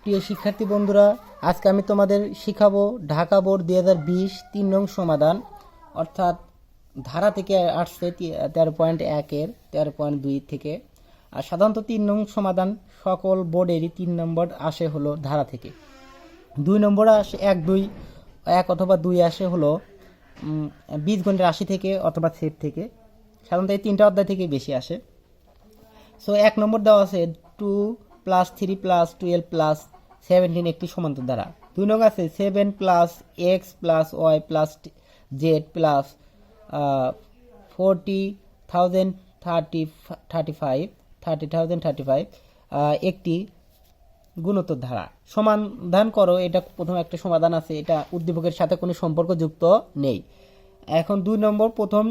প্রিয় শিক্ষার্থী বন্ধুরা, আজকে আমি তোমাদের শিখাবো ঢাকা বোর্ড 2020 3 নং সমাধান, অর্থাৎ ধারা থেকে আসছে 13.1-এর 13.2 থেকে। আর সাধারণত 3 নং সমাধান সকল বোর্ডেরই 3 নম্বর আসে হলো ধারা থেকে। 2 নম্বর আসে 1 অথবা 2 আসে হলো বীজগণিত রাশি থেকে অথবা সেট থেকে। সাধারণত এই 3টা অধ্যায় থেকে বেশি আসে। সো 1 নম্বর দেওয়া আছে 2 + 3 + 12 + 17 একটি সমান্তর ধারা। 2 নং আছে 7 + x + y + z + 30,035 একটি গুণোত্তর ধারা। সমাধান করো। এটা প্রথম একটা সমাধান আছে, এটা উদ্দীপকের সাথে কোনো সম্পর্ক যুক্ত নেই। এখন 2 নম্বর প্রথম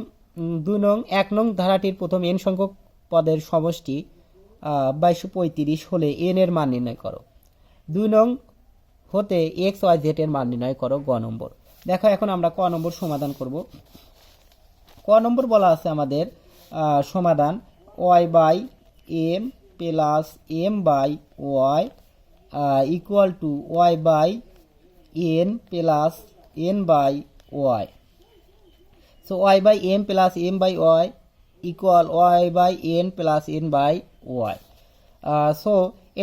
1 নং ধারাটির প্রথম n সংখ্যক পদের সমষ্টি 2235 হলে n এর মান নির্ণয় করো। 2 নং হতে x y z এর মান নির্ণয় করো। গ নম্বর দেখো, এখন আমরা ক নম্বর সমাধান করব। ক নম্বর বলা আছে আমাদের সমাধান y/m + m/y equal to y/n + n/y. So y/m + m/y equal y/n + n/y. So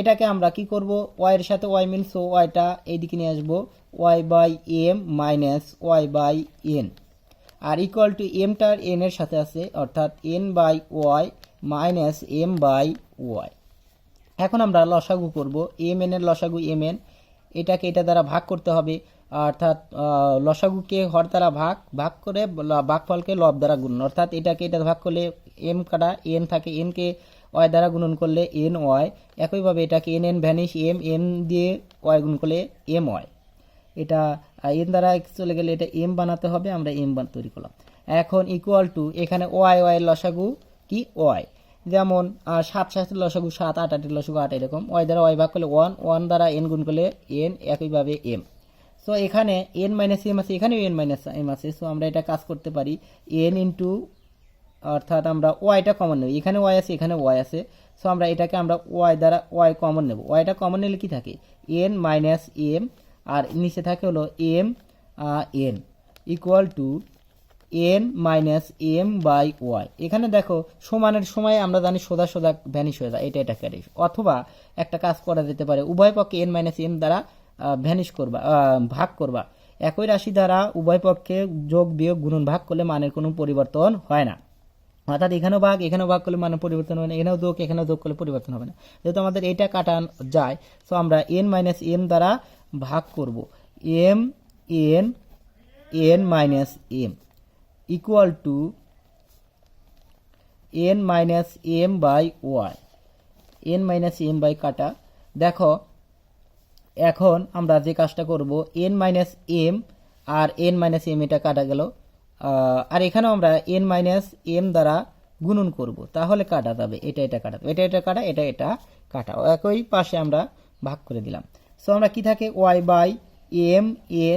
এটাকে আমরা কি করব, y এর সাথে y মিল, সো yটা এইদিকে নিয়ে আসবো, y/m - y/n, আর ইকুয়াল টু mটার n এর সাথে আছে, অর্থাৎ n/y - m/y। এখন আমরা লসাগু করব। mn এর লসাগু mn, এটাকে এটা দ্বারা ভাগ করতে হবে, অর্থাৎ লসাগুকে হর দ্বারা ভাগ করে ভাগফলকে লব দ্বারা গুণন, অর্থাৎ এটাকে এটা ভাগ করলে m কাটা n থাকে, n কে y দ্বারা গুণন করলে ny, একইভাবে এটাকে n ভ্যানিশ m দিয়ে y গুণ করলে my। এটা n দ্বারা চলে গেলে এটা m বানাতে হবে, আমরা m তৈরি করলাম। এখন ইকুয়াল টু এখানে y এর লসাগু কি y, যেমন 7 লসাগু 7, 8 লসাগু 8, এরকম y দ্বারা y ভাগ করলে 1, 1 দ্বারা n গুণ করলে n, একইভাবে m। সো এখানে n - m আছে, এখানেও n - m আছে। সো আমরা এটা কাজ করতে পারি n ইন্টু, অর্থাৎ আমরা yটা কমন নেব, এখানে y আছে এখানে y আছে। সো আমরা এটাকে আমরা y দ্বারা y কমন নেব। yটা কমন নিলে কি থাকে n - m, আর নিচে থাকে হলো m n equal to n - m/y। এখানে দেখো সমানের সময় আমরা জানি সোজা সোজা ভ্যানিশ হয়ে যায়, এটা কেটে। অথবা একটা কাজ করা যেতে পারে, উভয় পক্ষে n - m দ্বারা ভ্যানিশ করবা, ভাগ করবা। একই রাশি দ্বারা উভয় পক্ষে যোগ বিয়োগ গুণন ভাগ করলে মানের কোনো পরিবর্তন হয় না, অর্থাৎ এখানেও ভাগ করলে মানের পরিবর্তন হয় না, এখানেও যোগ করলে পরিবর্তন হবে না। যেহেতু আমাদের এটা কাটা যায়, সো আমরা n - m দ্বারা ভাগ করব, m n - m equal to n - m/y, n - m by কাটা। দেখো এখন আমরা যে কাজটা করব, n - m আর n - m এটা কাটা গেল, আর এখানেও আমরা n - m দ্বারা গুণন করব, তাহলে কাটা যাবে, এটা কাটা, এটা কাটা, এটা কাটা, একই পাশে আমরা ভাগ করে দিলাম। সো আমরা কি থাকে y/m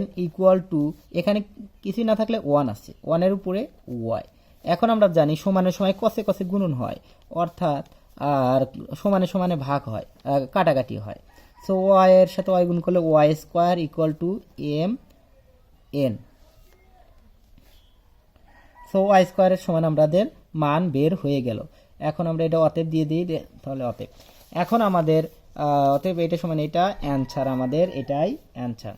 n ইকুয়াল টু, এখানে কিছুই না থাকলে 1 আছে, 1 এর উপরে y। এখন আমরা জানি সমানের সময় কষে কষে গুণন হয়, অর্থাৎ আর সমানে সমানে ভাগ হয়, কাটাকাটি হয়। সো y এর সাথে y গুণ করলে y² equal to m n। So y² এর সমান আমাদের মান বের হয়ে গেল। এখন আমরা এটা অতএব দিয়ে দিই, তাহলে অতএব এখন আমাদের অতএব এটা সমান এটা অ্যান্সার, আমাদের এটাই অ্যান্সার।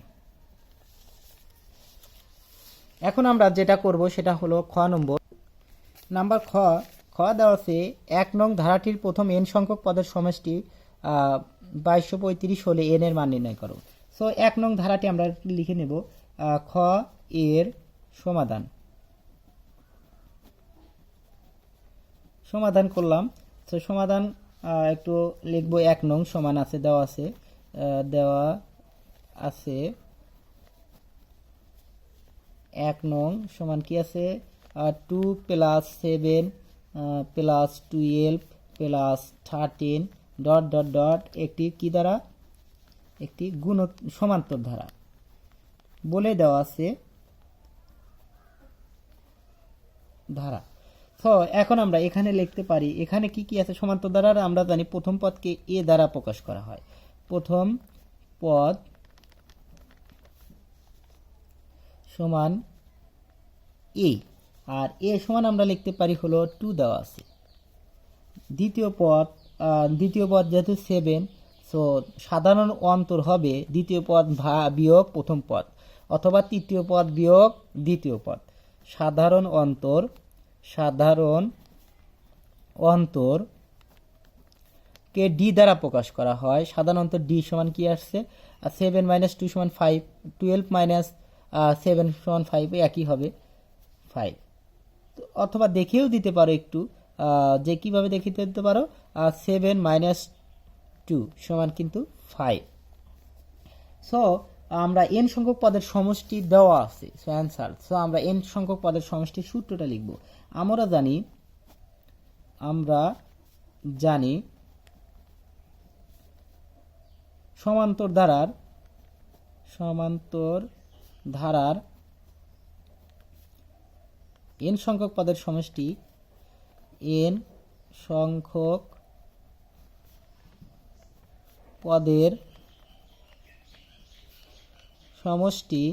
এখন আমরা যেটা করব সেটা হলো খ নম্বর। নাম্বার খ দেওয়া আছে 1 নং ধারাটির প্রথম n সংখ্যক পদের সমষ্টি 2235 হলে n এর মান নির্ণয় করো। সো 1 নং ধারাটি আমরা লিখে নেব, খ এর সমাধান করলাম। তো সমাধান একটু লিখব। 1 নং সমান আছে, দেওয়া আছে 1 নং সমান কি আছে, 2 + 7 + 12 + 13 ডট ডট ডট একটি কি দ্বারা, একটি গুণ সমান্তর ধারা বলে দেওয়া আছে ধারা। তো এখন আমরা এখানে লিখতে পারি, এখানে কি কি আছে সমান্তর ধারা। আমরা জানি প্রথম পদকে এ দ্বারা প্রকাশ করা হয়, প্রথম পদ সমান এ, আর এ সমান আমরা লিখতে পারি হলো 2 দেওয়া আছে। দ্বিতীয় পদ যেহেতু 7, সো সাধারণ অন্তর হবে দ্বিতীয় পদ বিয়োগ প্রথম পদ, অথবা তৃতীয় পদ বিয়োগ দ্বিতীয় পদ। সাধারণ অন্তর কে ডি দ্বারা প্রকাশ করা হয়। সাধারণ অন্তর ডি সমান কি আসছে, 7 - 2 = 5, 12 - 7 = 5, একই হবে 5। অথবা দেখেও দিতে পারো একটু, যে কিভাবে দেখে দিতে পারো, 7 - 2 সমান কিন্তু 5। সো আমরা n সংখ্যক পদের সমষ্টি দেওয়া আছে, সো অ্যান্সার। সো আমরা n সংখ্যক পদের সমষ্টির সূত্রটা লিখব। আমরা জানি সমান্তর ধারার n সংখ্যক পদের সমষ্টি n সংখ্যক পদের সমষ্টি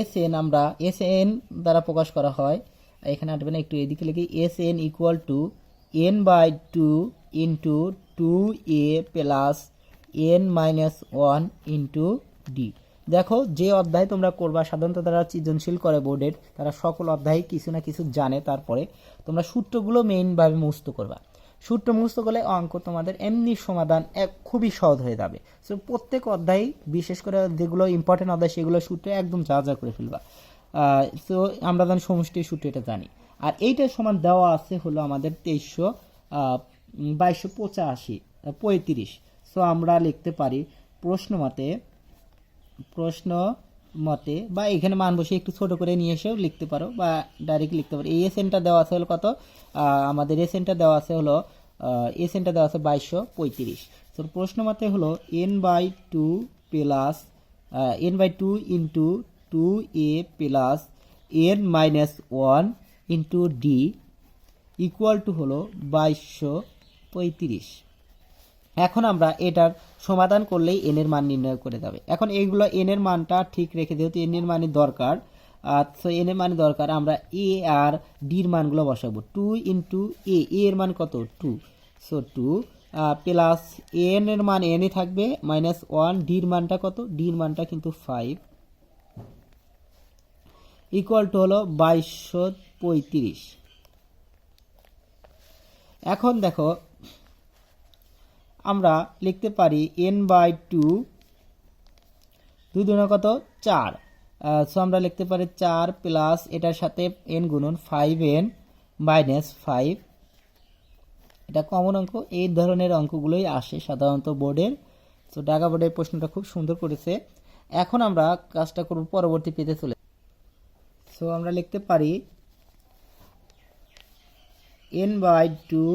Sn আমরা Sn দ্বারা প্রকাশ করা হয়। এখানে আসবে না, একটু এদিকে লিখি, Sn = n/2 × 2a + n-1 × d। দেখো, যে অধ্যায় তোমরা করবা, সাধারণত তারা সৃজনশীল করে বোর্ডের, তারা সকল অধ্যায় কিছু না কিছু জানে। তারপরে তোমরা সূত্রগুলো মেইনভাবে মুখস্থ করবা। সূত্র মুখস্থ করলে অঙ্ক তোমাদের এমনি সমাধান খুবই সহজ হয়ে যাবে। সো প্রত্যেক অধ্যায়, বিশেষ করে যেগুলো ইম্পর্টেন্ট অধ্যায়, সেগুলো সূত্রে একদম যা করে ফেলবা। সো আমরা জানি সমষ্টির সূত্র, এটা জানি। আর এইটার সমান দেওয়া আছে হলো আমাদের 2285 সো আমরা লিখতে পারি প্রশ্ন মতে, বা এখানে মান বসে একটু ছোট করে নিয়ে এসেও লিখতে পারো, বা ডাইরেক্ট লিখতে পারো। এই এসএনটা দেওয়া আছে হলো কত, আমাদের এসএনটা দেওয়া আছে হলো 2235। তো প্রশ্ন মতে হলো n/2 × 2a + n-1 × d = হলো 2235। এখন আমরা এটার সমাধান করলেই n এর মান নির্ণয় করে যাবে। এখন এইগুলো n এর মানটা ঠিক রেখে, যেহেতু n এর মানই দরকার, সো n এর মানই দরকার, আমরা a আর d এর মানগুলো বসাবো। 2 × a এর মান কত, 2, সো 2 প্লাস n এর মান n ই থাকবে, -1, d এর মানটা কত, d এর মানটা কিন্তু 5, = হলো 2235। এখন দেখো, আমরা লিখতে পারি n/2, 2 × 2 কত, 4। সো আমরা লিখতে পারি 4 প্লাস এটার সাথে n গুণন 5n - 5। এটা কমন অঙ্ক, এই ধরনের অঙ্কগুলোই আসে সাধারণত বোর্ডের। সো ঢাকা বোর্ডের প্রশ্নটা খুব সুন্দর করেছে। এখন আমরা কাজটা করব পরবর্তী পেজে চলে। সো আমরা লিখতে পারি n/2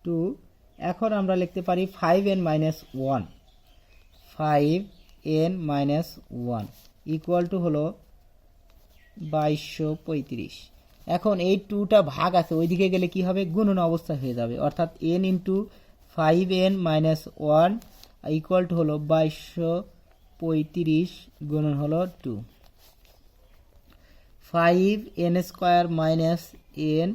2, এখন আমরা লিখতে পারি 5n - 1 = হলো 2235। এখন এই 2টা ভাগ আছে, ওইদিকে গেলে কি হবে, গুণন অবস্থা হয়ে যাবে, অর্থাৎ n × 5n - 1 = হলো 2235 গুণন হলো 2। 5n² - n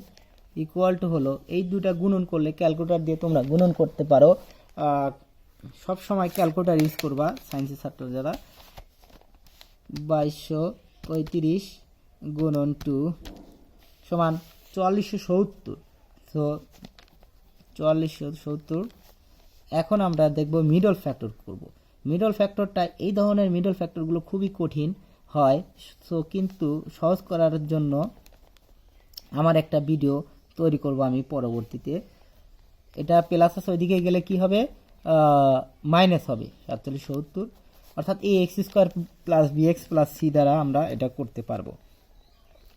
= হলো, এই দুটা গুণন করলে ক্যালকুলেটর দিয়ে তোমরা গুণন করতে পারো। সব সময় ক্যালকুলেটর ইউজ করবা সায়েন্সের ছাত্র যারা। 2235 গুণন 2 সমান 4470। সো 4470। এখন আমরা দেখব মিডল ফ্যাক্টর করব। মিডল ফ্যাক্টরটা, এই ধরনের মিডল ফ্যাক্টরগুলো খুবই কঠিন হয়। সো কিন্তু সহজ করার জন্য আমার একটা ভিডিও তৈরি করব আমি পরবর্তীতে। এটা প্লাস আছে, ওইদিকে গেলে কি হবে, মাইনাস হবে 4770, অর্থাৎ ax² + bx + c দ্বারা আমরা এটা করতে পারবো,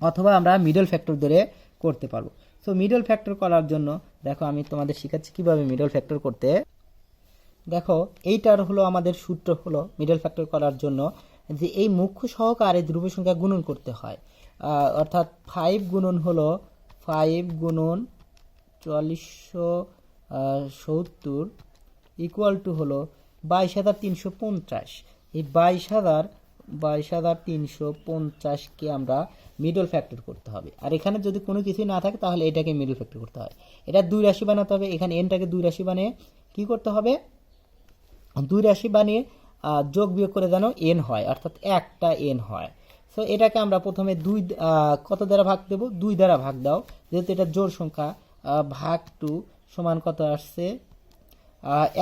অথবা আমরা মিডল ফ্যাক্টর ধরে করতে পারবো। সো মিডল ফ্যাক্টর করার জন্য দেখো, আমি তোমাদের শেখাচ্ছি কিভাবে মিডল ফ্যাক্টর করতে। দেখো, এইটার হলো আমাদের সূত্র হলো মিডল ফ্যাক্টর করার জন্য, যে এই মুখ্য সহগ আর এই ধ্রুব সংখ্যা গুণন করতে হয়, অর্থাৎ 5 গুণন হলো 5 গুণন 4470 ইকুয়াল টু হলো 22,350। এই 22,350কে আমরা মিডল ফ্যাক্টর করতে হবে। আর এখানে যদি কোনো কিছুই না থাকে তাহলে এটাকে মিডল ফ্যাক্টর করতে হয়। এটা 2 রাশি বানাতে হবে। এখানে এনটাকে 2 রাশি বানিয়ে কি করতে হবে, 2 রাশি বানিয়ে যোগ বিয়োগ করে যেন এন হয়, অর্থাৎ একটা এন হয়। সো এটাকে আমরা প্রথমে কত দ্বারা ভাগ দেব, 2 দ্বারা ভাগ দাও, যেহেতু এটা জোড় সংখ্যা। ভাগ 2 সমান কত আসছে,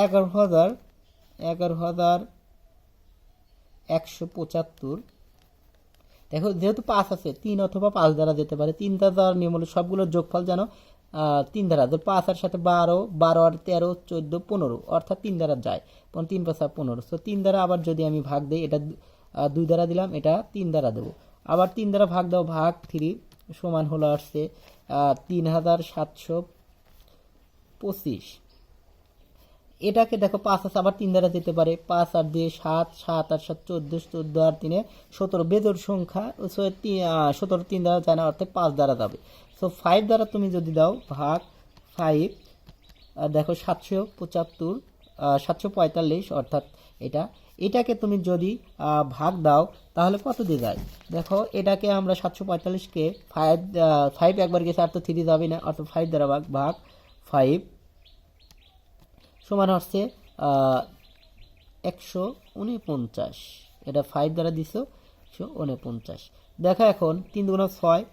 11,175। দেখো যেহেতু 5 আছে, 3 অথবা 5 দ্বারা যেতে পারে। 3 দ্বারা নিয়ম হলো সবগুলোর যোগফল যেন 3 দ্বারা, 5 এর সাথে 12, 12 আর 13, 14, 15, অর্থাৎ 3 দ্বারা যায়। 3 5 15। সো 3 দ্বারা আবার যদি আমি ভাগ দিই, এটা 2 দ্বারা দিলাম, এটা 3 দ্বারা দেবো। আবার 3 দ্বারা ভাগ দাও, ভাগ 3 সমান হলো আসছে 3,725। এটাকে দেখো 5 আছে, আবার 3 দ্বারা যেতে পারে। 5 আর 2 7, 7 আর 7 14, 14 আর 3 17, বেজোড় সংখ্যা। 17 3 দ্বারা যায় না, অর্থাৎ 5 দ্বারা যাবে। সো 5 দ্বারা তুমি যদি দাও ভাগ 5, দেখো 775, 745, অর্থাৎ এটাকে তুমি যদি ভাগ দাও তাহলে কত দিয়ে যায়, দেখো এটাকে আমরা 745কে 5 একবার গেছে, আর তো 3 যাবে না, অর্থাৎ 5 দ্বারা ভাগ 5 সমান হচ্ছে 149। এটা 5 দ্বারা দিছ 149। দেখো এখন 3 দুগুণ 6,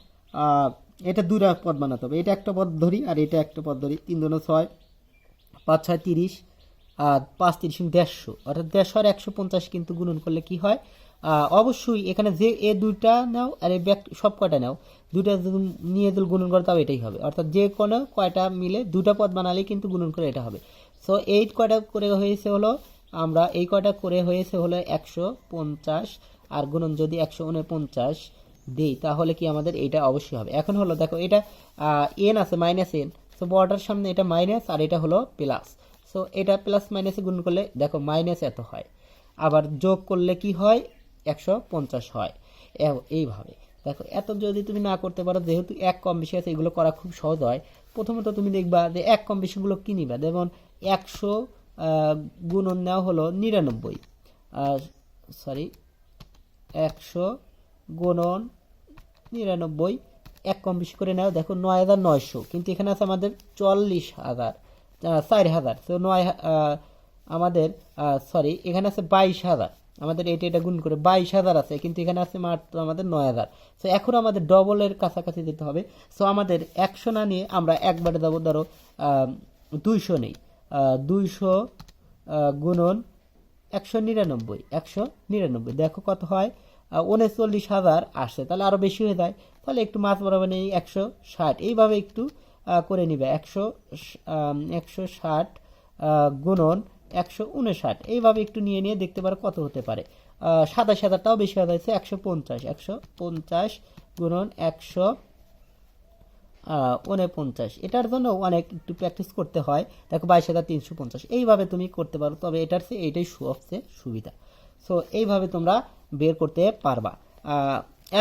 এটা 2টা পদ বানাতে হবে। এটা একটা পদ ধরি আর এটা একটা পদ ধরি। 3 দুগুণ 6, 5 6 30, আর 5 30 150, অর্থাৎ 150 আর 150 কিন্তু গুণন করলে কি হয়, অবশ্যই এখানে যে এ দুইটা নাও আর এই সব কয়টা নাও, দুইটা নিয়ে যদি গুণন করে তাও এটাই হবে, অর্থাৎ যে কোনো কয়টা মিলে 2টা পদ বানালে কিন্তু গুণন করে এটা হবে। সো এই কয়টা করে হয়েছে হলো, আমরা এই কয়টা করে হয়েছে হলো 150, আর গুণন যদি 149 দিই তাহলে কি আমাদের এইটা অবশ্যই হবে। এখন হলো দেখো এটা এন আছে, মাইনাস এন। সো বর্ডার সামনে এটা মাইনাস আর এটা হলো প্লাস। সো এটা প্লাস মাইনাসে গুণ করলে দেখো মাইনাস এত হয়, আবার যোগ করলে কি হয় 150 হয়। এইভাবে দেখো, এত যদি তুমি না করতে পারো, যেহেতু এক কম বেশি আছে, এগুলো করা খুব সহজ হয়। প্রথমত তুমি দেখবা যে এক কম বেশিগুলো কি নিবা, যেমন 100 গুণন নেওয়া হলো 99, 100 গুণন 99, এক কম বেশি করে নাও। দেখো 9,900, কিন্তু এখানে আছে আমাদের 40,000, 4,000। তো আমাদের এখানে আছে 22,000, আমাদের এটা গুণ করে 22,000 আছে, কিন্তু এখানে আছে মাত্র আমাদের 9,000। সো এখন আমাদের ডবলের কাছাকাছি যেতে হবে। সো আমাদের 100 না নিয়ে আমরা একবারে যাবো, ধরো 200 নেই। 200 গুণন 199, 199, দেখো কত হয়, 39,000 আসছে। তাহলে আরো বেশি হয়ে যায়, তাহলে একটু মাছ বরাবর নেই 160, এইভাবে একটু করে নিবে। 160 গুণন 159, এইভাবে একটু নিয়ে নিয়ে দেখতে পারো কত হতে পারে। 27,000টাও বেশি হয়ে যাচ্ছে, 150, 150 গুণন 149। এটার জন্য অনেক একটু প্র্যাকটিস করতে হয়। দেখো 22,350, এইভাবে তুমি করতে পারো, তবে এটার চেয়ে এইটাই সবচেয়ে সুবিধা। সো এইভাবে তোমরা বের করতে পারবা।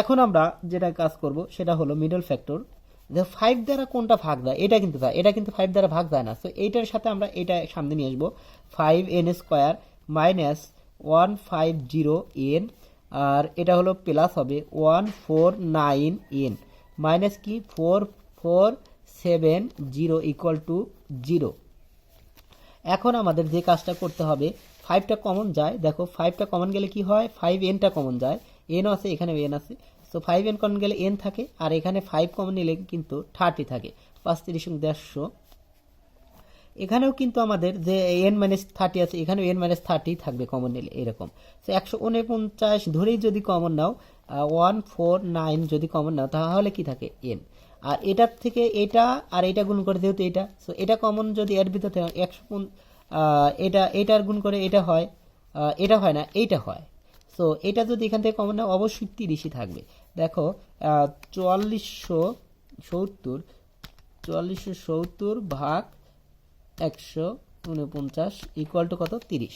এখন আমরা যেটা কাজ করব সেটা হলো মিডল ফ্যাক্টর। 5 দ্বারা কোনটা ভাগ যায়, এটা কিন্তু 5 দ্বারা ভাগ যায় না। সো এইটার সাথে আমরা এটা সামনে নিয়ে আসবো, 5n² মাইনাস 150n, আর এটা হলো প্লাস হবে 149n মাইনাস কি 4470 ইকুয়াল টু 0। এখন আমাদের যে কাজটা করতে হবে, 5টা কমন যায়। দেখো 5টা কমন গেলে কি হয়, 5nটা কমন যায়, n আছে, এখানে n আছে। সো 5n কমন গেলে n থাকে, আর এখানে 5 কমন নিলে কিন্তু 30 থাকে, 5 30 150। এখানেও কিন্তু আমাদের যে n-30 আছে, এখানেও n-30 থাকবে কমন নিলে, এরকম। সো 149 ধরেই যদি কমন নাও, 149 যদি কমন নাও, তাহলে কি থাকে n। আর এটার থেকে এটা আর এটা গুণ করে, যেহেতু এটা, সো এটা কমন যদি এর ভিতরে 100, এটার গুণ করে এটা হয়, এটা হয় না, এইটা হয়। সো এটা যদি এখান থেকে কমন নাও, অবশ্যই 30ই থাকবে। দেখো 4470 ভাগ 149 ইকুয়াল টু কত, 30।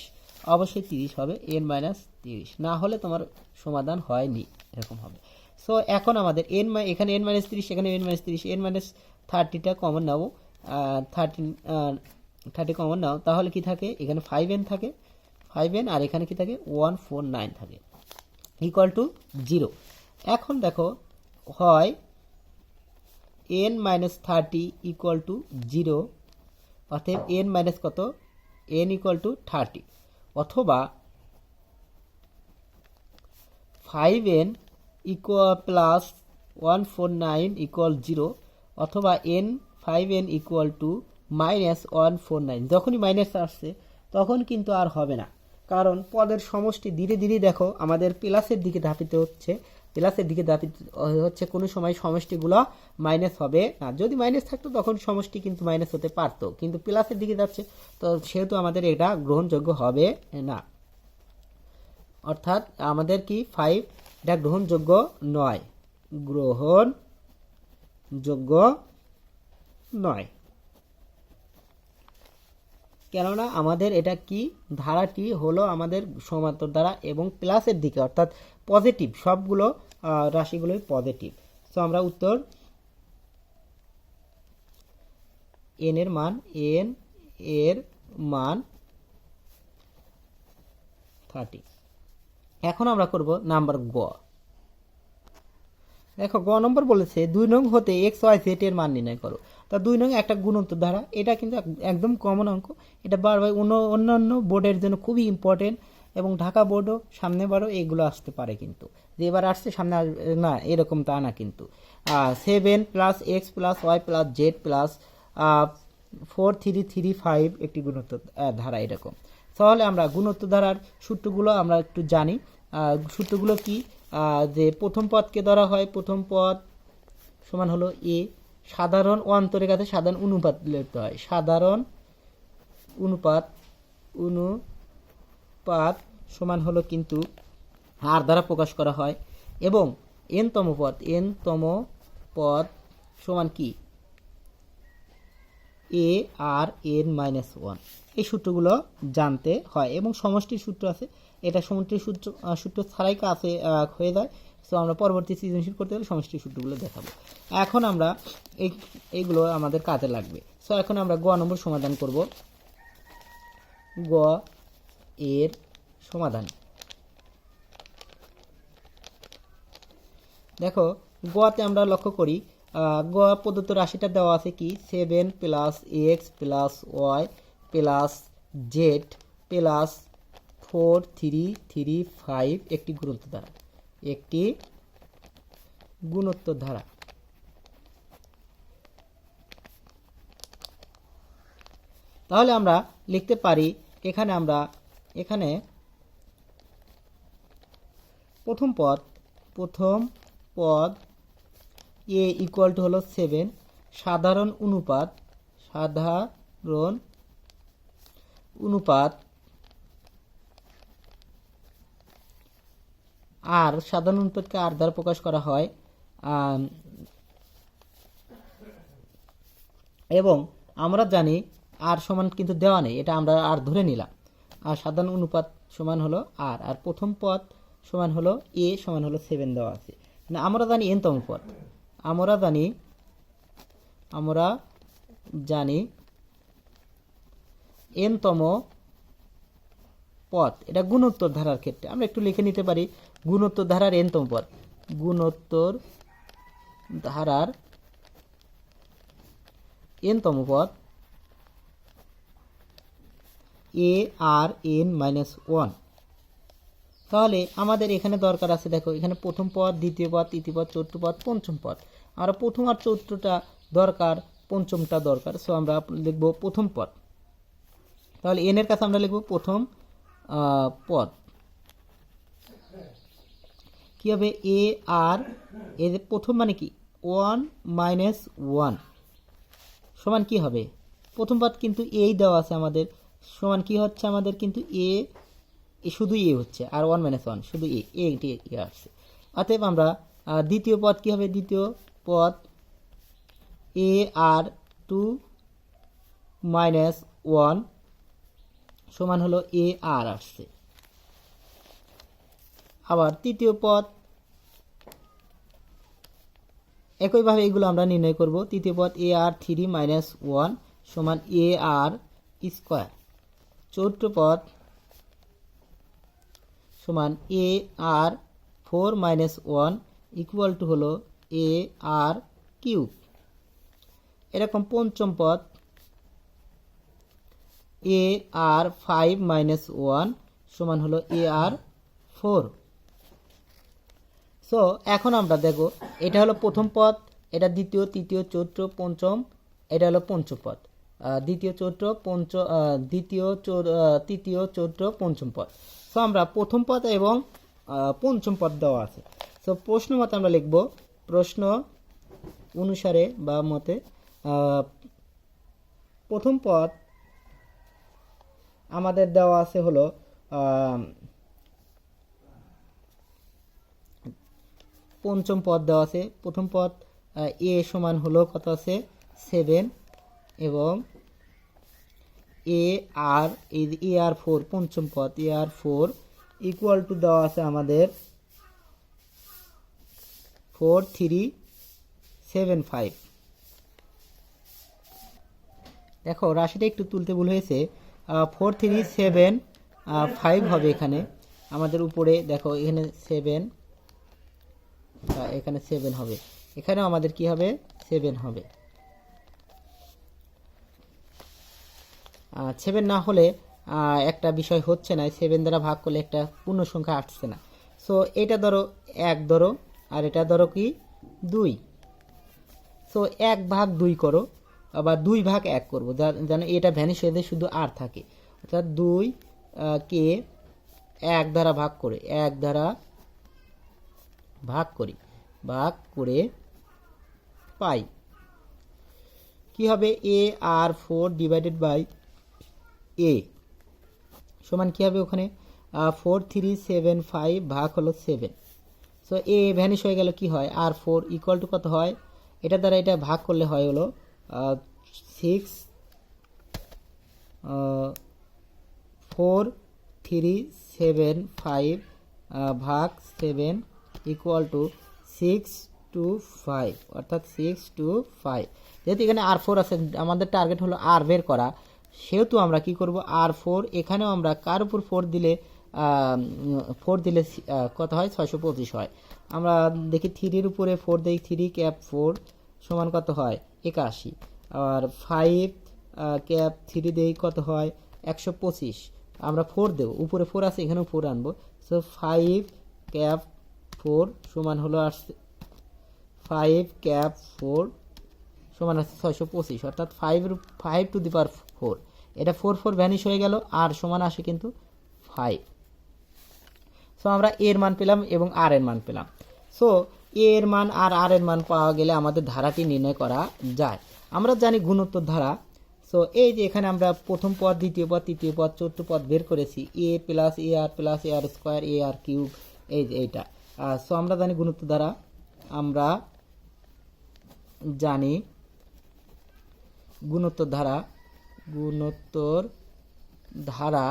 অবশ্যই 30 হবে, n মাইনাস 30 না হলে তোমার সমাধান হয়নি, এরকম হবে। সো এখন আমাদের এখানে n মাইনাস 30, এখানে n মাইনাস 30, n মাইনাস 30টা কমন নাও, 30 কমন নাও, তাহলে কি থাকে, এখানে 5n থাকে, 5n, আর এখানে কি থাকে 149 থাকে, ইকুয়াল টু 0। এখন দেখো হয় n মাইনাস 30 ইকুয়াল টু 0, অতএব n মাইনাস কত, n ইকুয়াল টু 30, অথবা 5n ইকুয়াল প্লাস 149 ইকুয়াল 0, অথবা 5n ইকুয়াল টু মাইনাস 149। যখনই মাইনাস আসছে তখন কিন্তু আর হবে না, কারণ পদের সমষ্টি ধীরে ধীরে দেখো আমাদের প্লাসের দিকে ধাপিত হচ্ছে, প্লাসের দিকে ধাপিত হচ্ছে, কোনো সময় সমষ্টিগুলো মাইনাস হবে না। যদি মাইনাস থাকতো তখন সমষ্টি কিন্তু মাইনাস হতে পারতো, কিন্তু প্লাসের দিকে যাচ্ছে, তো সেহেতু আমাদের এটা গ্রহণযোগ্য হবে না, অর্থাৎ আমাদের কি 5 এটা গ্রহণযোগ্য নয়, গ্রহণযোগ্য নয়, কেননা আমাদের এটা কি, ধারাটি হলো আমাদের সমান্তর ধারা এবং প্লাসের দিকে, অর্থাৎ পজিটিভ, সবগুলো রাশিগুলোই পজিটিভ। সো আমরা উত্তর n এর মান 30। এখন আমরা করব নাম্বার গ। দেখো গ নম্বর বলেছে 2 নং হতে এক্স ওয়াই জেড এর মান নির্ণয় করো। তা 2 নং একটা গুণোত্তর ধারা, এটা কিন্তু একদম কমন অঙ্ক, এটা বারবার অন্যান্য বোর্ডের জন্য খুবই ইম্পর্টেন্ট, এবং ঢাকা বোর্ডও সামনে বারও এগুলো আসতে পারে, কিন্তু যে এবার আসছে সামনে না এরকম তা না, কিন্তু 7 plus x plus y plus z plus 4335 একটি গুণোত্তর ধারা এরকম। তাহলে আমরা গুণোত্তর ধারার সূত্রগুলো আমরা একটু জানি। সূত্রগুলো কি, যে প্রথম পদকে ধরা হয়, প্রথম পদ সমান হলো এ, সাধারণ অন্তরের কাছে সাধারণ অনুপাত লিখতে হয়, সাধারণ অনুপাত সমান হলো কিন্তু আর দ্বারা প্রকাশ করা হয়, এবং এনতম পদ সমান কি এ আর এন মাইনাস 1। এই সূত্রগুলো জানতে হয়, এবং সমষ্টির সূত্র আছে, এটা সমষ্টির সূত্র ছাড়াই কাছে হয়ে যায়। সো আমরা পরবর্তী সৃজনশীল করতে গেলে সমষ্টির সূত্রগুলো দেখাবো। এখন আমরা এইগুলো আমাদের কাজে লাগবে। সো এখন আমরা গ নম্বর সমাধান করব। গ এর সমাধান দেখো, গতে আমরা লক্ষ্য করি, গ প্রদত্ত রাশিটা দেওয়া আছে কি 7 plus x plus y plus z plus 4335 একটি গুণোত্তর ধারা, তাহলে আমরা লিখতে পারি এখানে প্রথম পদ এ ইকুয়াল টু হলো 7, সাধারণ অনুপাত আর সাধারণ অনুপাতকে আর দ্বারা প্রকাশ করা হয়, এবং আমরা জানি আর সমান কিন্তু দেওয়া নেই, এটা আমরা আর ধরে নিলাম, আর সাধারণ অনুপাত সমান হলো আর প্রথম পদ সমান হলো এ সমান হলো 7 দেওয়া আছে। না আমরা জানি এনতম পদ, আমরা জানি এনতম পদ, এটা গুণোত্তর ধারার ক্ষেত্রে আমরা একটু লিখে নিতে পারি, গুণোত্তর ধারার এনতম পদ, গুণোত্তর ধারার এনতম পদ এ আর এন মাইনাস 1। তাহলে আমাদের এখানে দরকার আছে, দেখো এখানে প্রথম পদ, দ্বিতীয় পদ, তৃতীয় পদ, চতুর্থ পদ, পঞ্চম পদ, আমরা প্রথম আর চতুর্থটা দরকার, পঞ্চমটা দরকার। সো আমরা লিখব প্রথম পদ, তাহলে এন এর কাছে আমরা লিখব প্রথম পদ, কি হবে এ আর এর প্রথম মানে কি 1 মাইনাস 1 সমান কি হবে, প্রথম পদ কিন্তু এই দেওয়া আছে আমাদের, সমান কি হচ্ছে আমাদের কিন্তু এ শুধু এ হচ্ছে, আর 1 মাইনাস 1 শুধু এটি আসছে। অতএব আমরা দ্বিতীয় পদ কি হবে, দ্বিতীয় পদ এ আর 2 মাইনাস 1 সমান হলো এ আর আসছে। আবার তৃতীয় পদ একইভাবে এগুলো আমরা নির্ণয় করব। তৃতীয় পদ এ আর 3 মাইনাস 1 সমান এ আর স্কোয়ার। চতুর্থ পদ সমান এ আর 4 মাইনাস 1 ইকুয়াল টু হলো এ আর কিউব। এরকম পঞ্চম পদ এ আর 5 মাইনাস 1 সমান হলো এ আর 4। সো এখন আমরা দেখো এটা হলো প্রথম পদ, এটা দ্বিতীয়, তৃতীয়, চতুর্থ, পঞ্চম, এটা হলো পঞ্চম পদ। তৃতীয়, চতুর্থ, পঞ্চম পদ। সো আমরা প্রথম পদ এবং পঞ্চম পদ দেওয়া আছে। সো প্রশ্ন মতে আমরা লিখব, প্রশ্ন অনুসারে বা মতে প্রথম পদ আমাদের দেওয়া আছে হলো পঞ্চম পদ দেওয়া আছে। প্রথম পদ এ সমান হলো কত আছে 7 এবং এ আর 4 পঞ্চম পদ এ আর 4 ইকুয়াল টু দেওয়া আছে আমাদের 4375। দেখো রাশিটা একটু তুলতে ভুল হয়েছে, 4375 হবে এখানে আমাদের উপরে। দেখো এখানে 7, এখানে 7 হবে, এখানেও আমাদের কি হবে 7 হবে। 7 না হলে একটা বিষয় হচ্ছে না, 7 দ্বারা ভাগ করলে একটা পূর্ণ সংখ্যা আসছে না। সো এটা ধরো 1 ধরো, আর এটা ধরো কি 2। সো 1/2 করো, আবার 2/1 করবো, যেন এটা ভ্যানিশ হয়ে যায়, শুধু আর থাকে। অর্থাৎ 2 কে 1 দ্বারা ভাগ করে 1 দ্বারা ভাগ করে পাই কি হবে এ আর 4 ডিভাইডেড বাই এ সমান কি হবে ওখানে 4375 ভাগ হলো 7। সো এ ভ্যানিশ হয়ে গেল, কি হয় আর 4 ইকুয়াল টু কত হয়, এটা দ্বারা এটা ভাগ করলে হয় হলো 4375 ভাগ 7 ইকুয়াল টু 625, অর্থাৎ 625। যেহেতু এখানে আর 4 আছে, আমাদের টার্গেট হলো আর বের করা, সেহেতু আমরা কি করব আর 4, এখানেও আমরা কার উপর 4 দিলে কত হয় 625 হয়। আমরা দেখি 3 এর উপরে 4 দেই, 3 ক্যাপ 4 সমান কত হয় 81। আর 5 ক্যাপ 3 দেই, কত হয় 125। আমরা 4 দেব, উপরে 4 আছে, এখানেও 4 আনবো। সো 5 ক্যাপ 4 সমান হলো 5 ক্যাপ 4 সমান আছে 625, অর্থাৎ 5 টু দি পাওয়ার 4। এটা 4 ভ্যানিশ হয়ে গেল, আর সমান আসে কিন্তু 5। সো আমরা এর মান পেলাম এবং আর এর মান পেলাম। সো এর মান আর আর এর মান পাওয়া গেলে আমাদের ধারাটি নির্ণয় করা যায়। আমরা জানি গুণোত্তর ধারা। সো এই যে এখানে আমরা প্রথম পদ, দ্বিতীয় পদ, তৃতীয় পদ, চতুর্থ পদ বের করেছি, এ plus A R square A R cube, এই যে এইটা। সো আমরা জানি গুণোত্তর ধারা, আমরা জানি গুণোত্তর ধারা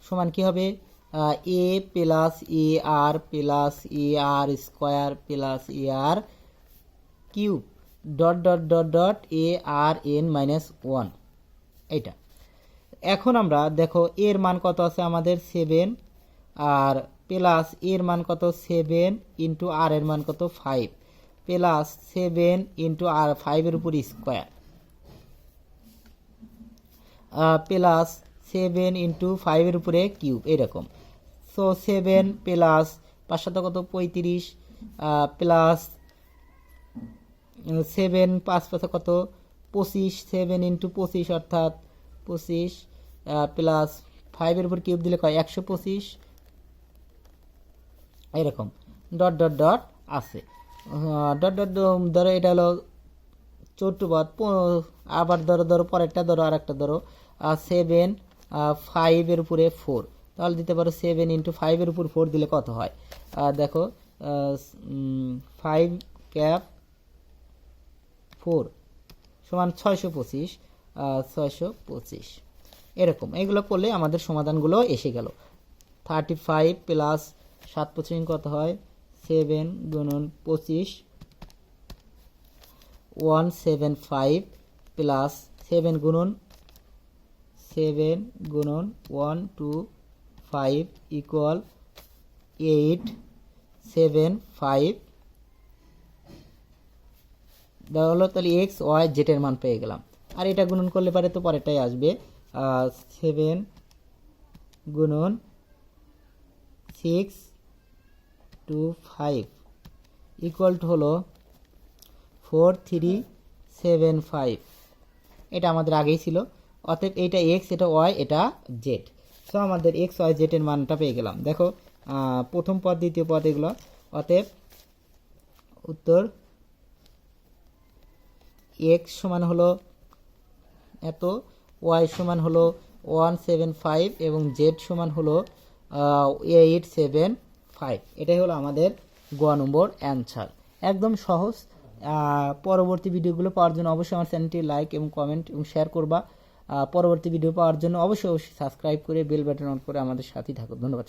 সমান কি হবে A plus A R square plus A R cube dot dot dot dot A R N minus 1। এইটা এখন আমরা দেখো এর মান কত আছে আমাদের 7, আর প্লাস এর মান কত 7 ইন্টু আর এর মান কত 5, প্লাস 7 ইন্টু আর 5 এর উপর স্কোয়ার, প্লাস 7 ইন্টু 5 এর উপরে কিউব, এরকম। সো 7 প্লাস 5 সাথে কত 35, প্লাস 7 5 পাশে কত 25, 7 ইন্টু 25 অর্থাৎ 25, প্লাস 5 এর উপর কিউব দিলে কয় 125, এরকম ডট ডট ডট আছে। ডট ডট ধরো এটা হলো চতুর্থ পদ, আবার ধরো পরেরটা ধরো আর একটা ধরো 7 5 এর উপরে 4, তাহলে দিতে পারো 7 ইন্টু 5 এর উপর 4 দিলে কত হয় দেখো 5 ক্যাপ 4 সমান 625, 625 এরকম। এগুলো করলে আমাদের সমাধানগুলো এসে গেল। 35 প্লাস 7 কত হয়, 7 গুণন 25, 175 প্লাস 7 গুণন 125 ইকুয়াল 875 দেওয়া হলো। তাহলে এক্স ওয়াই জেটের মান পেয়ে গেলাম। আর এটা গুণন করলে পারে তো পরেরটাই আসবে, 7 গুণন 625 ইকুয়াল টু হলো 4375। এটা আমাদের আগেই ছিল, অতএব এটা এক্স, এটা ওয়াই, এটা জেড। সো আমাদের এক্স ওয়াই জেডের মানটা পেয়ে গেলাম। দেখো প্রথম পদ দ্বিতীয় পদ এগুলো, অতএব উত্তর এক্স সমান হলো এত, ওয়াই সমান হলো 175 এবং জেড সমান হলো 875। এটাই হলো আমাদের গ নম্বর অ্যান্সার। একদম সহজ। পরবর্তী ভিডিওগুলো পাওয়ার জন্য অবশ্যই আমার চ্যানেলটি লাইক এবং কমেন্ট এবং শেয়ার করবা। পরবর্তী ভিডিও পাওয়ার জন্য অবশ্যই সাবস্ক্রাইব করে বেল বাটন অন করে আমাদের সাথেই থাকো। ধন্যবাদ।